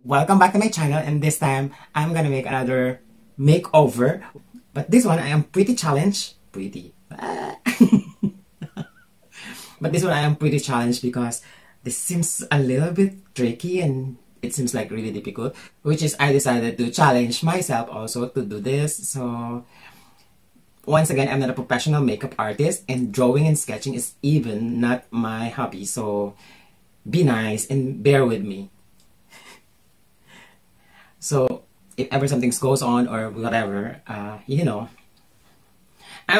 Welcome back to my channel, and this time I'm gonna make another makeover, but this one I am pretty challenged. But this one I am pretty challenged because this seems a little bit tricky and it seems like really difficult, which is I decided to challenge myself also to do this. So once again, I'm not a professional makeup artist, and drawing and sketching is even not my hobby, so be nice and bear with me. So if ever something goes on or whatever, I'm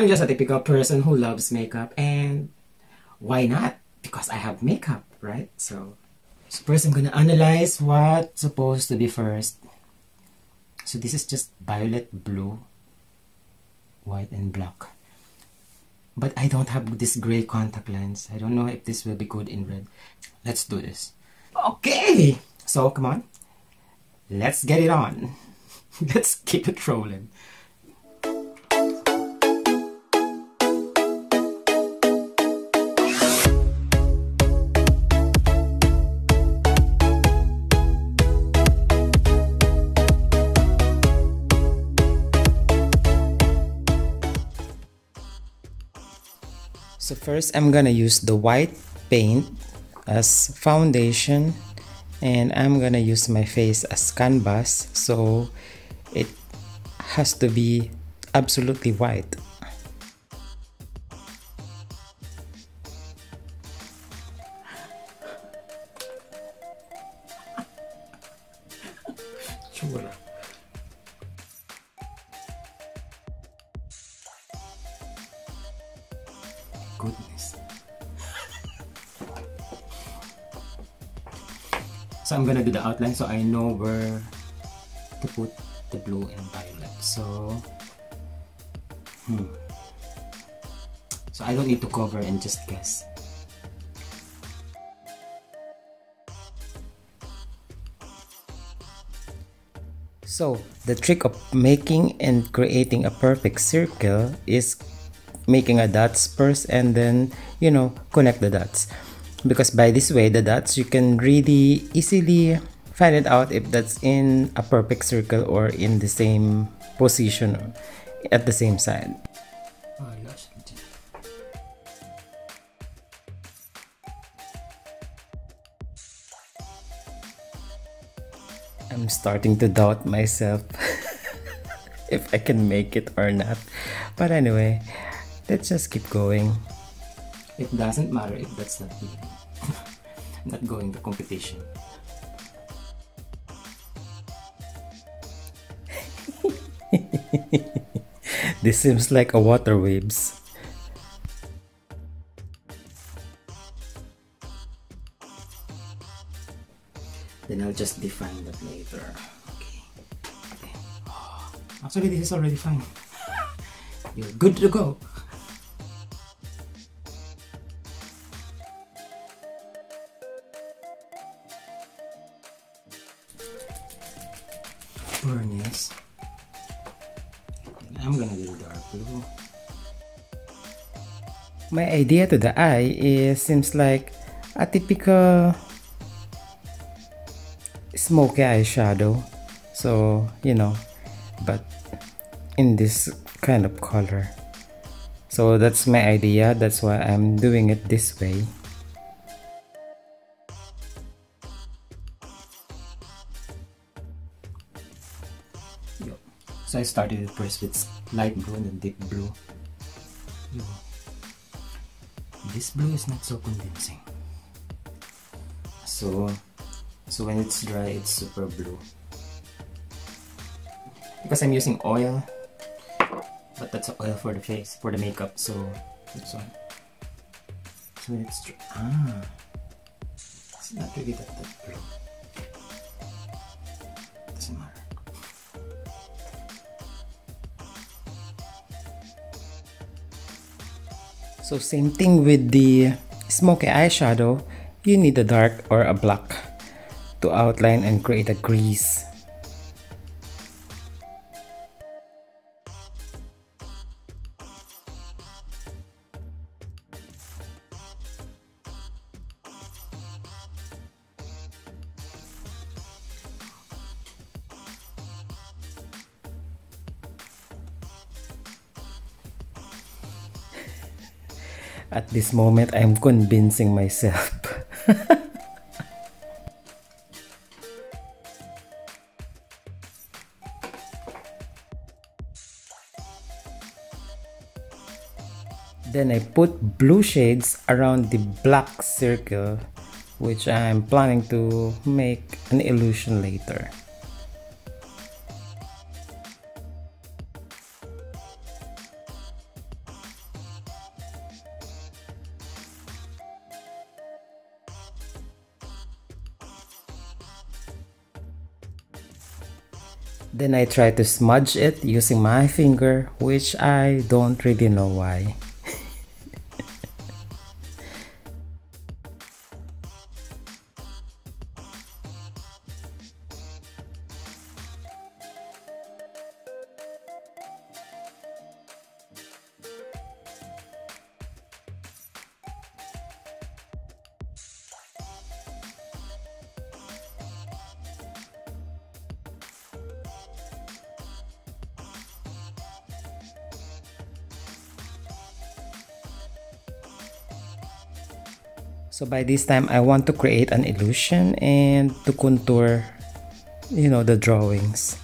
just a typical person who loves makeup, and why not? Because I have makeup, right? So first I'm gonna analyze what's supposed to be first. So this is just violet, blue, white, and black. But I don't have this gray contact lens. I don't know if this will be good in red. Let's do this. Okay! So come on. Let's get it on. Let's keep it rolling. So first I'm gonna use the white paint as foundation, and I'm gonna use my face as canvas, so it has to be absolutely white. Goodness. So I'm gonna do the outline so I know where to put the blue and violet. So I don't need to cover and just guess. So the trick of making and creating a perfect circle is making a dots first and then connect the dots, because by this way the dots you can really easily find it out if that's in a perfect circle or in the same position at the same side. I'm starting to doubt myself if I can make it or not, but anyway, let's just keep going. It doesn't matter if that's not me. I'm not going to competition. This seems like a water waves. Then I'll just define that later. Okay. Actually, this is already fine. You're good to go. Furnace. I'm gonna do dark blue. My idea to the eye seems like a typical smoky eyeshadow, so but in this kind of color. So that's my idea, that's why I'm doing it this way. So I started it first with light blue and then deep blue. This blue is not so convincing. So when it's dry, it's super blue. Because I'm using oil, but that's oil for the face, for the makeup. So that's one. So when it's dry, it's not really that blue. Doesn't matter. So same thing with the smoky eyeshadow, you need a dark or a black to outline and create a grease. At this moment, I'm convincing myself. Then I put blue shades around the black circle, which I'm planning to make an illusion later. Then I try to smudge it using my finger, which I don't really know why. So by this time, I want to create an illusion and to contour, the drawings.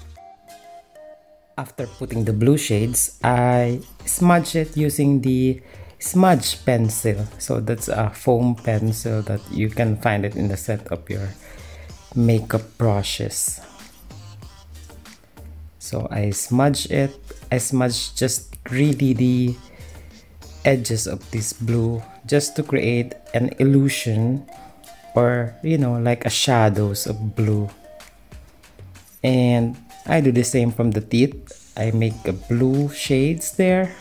After putting the blue shades, I smudge it using the smudge pencil. So that's a foam pencil that you can find it in the set of your makeup brushes. So I smudge it. I smudge just really the edges of this blue just to create an illusion, or like a shadows of blue. And I do the same from the teeth. I make a blue shades there,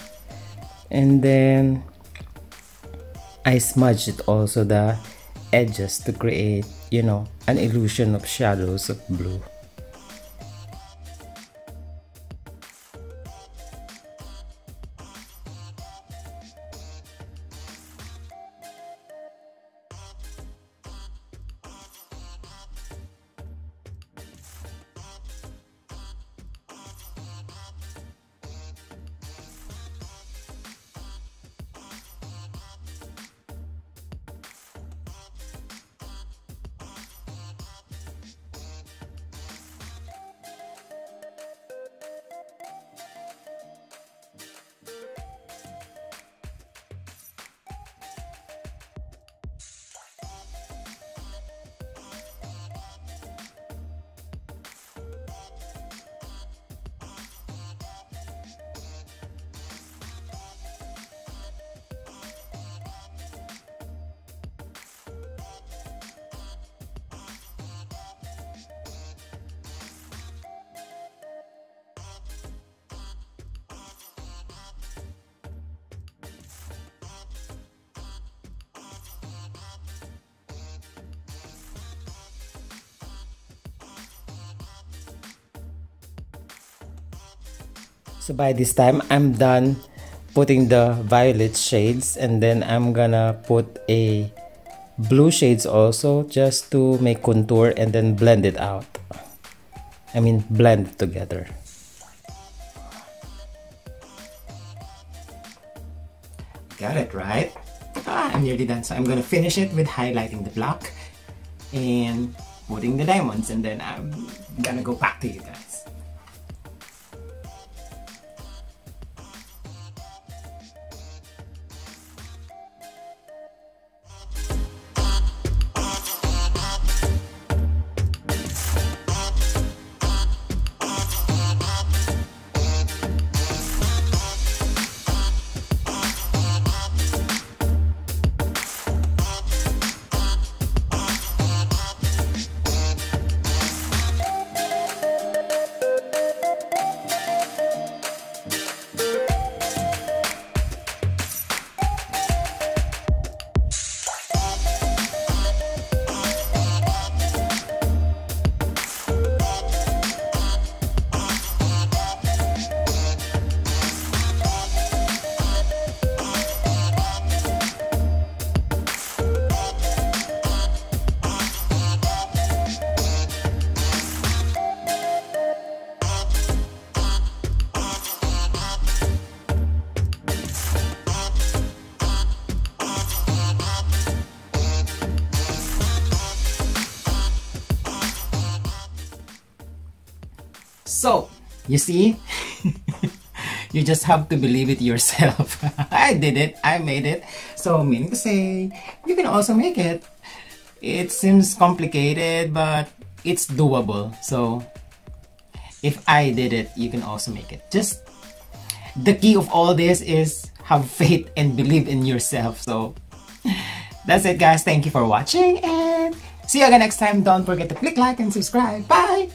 and then I smudge it also the edges to create an illusion of shadows of blue. So by this time, I'm done putting the violet shades, and then I'm gonna put a blue shades also just to make contour and then blend it out. I mean, blend it together. Got it, right? I'm nearly done, so I'm gonna finish it with highlighting the black and putting the diamonds, and then I'm gonna go back to you guys. So, you see? You just have to believe it yourself. I did it. I made it. So, meaning to say, you can also make it. It seems complicated, but it's doable. So, if I did it, you can also make it. Just the key of all this is have faith and believe in yourself. So, that's it, guys. Thank you for watching, and see you again next time. Don't forget to click like and subscribe. Bye!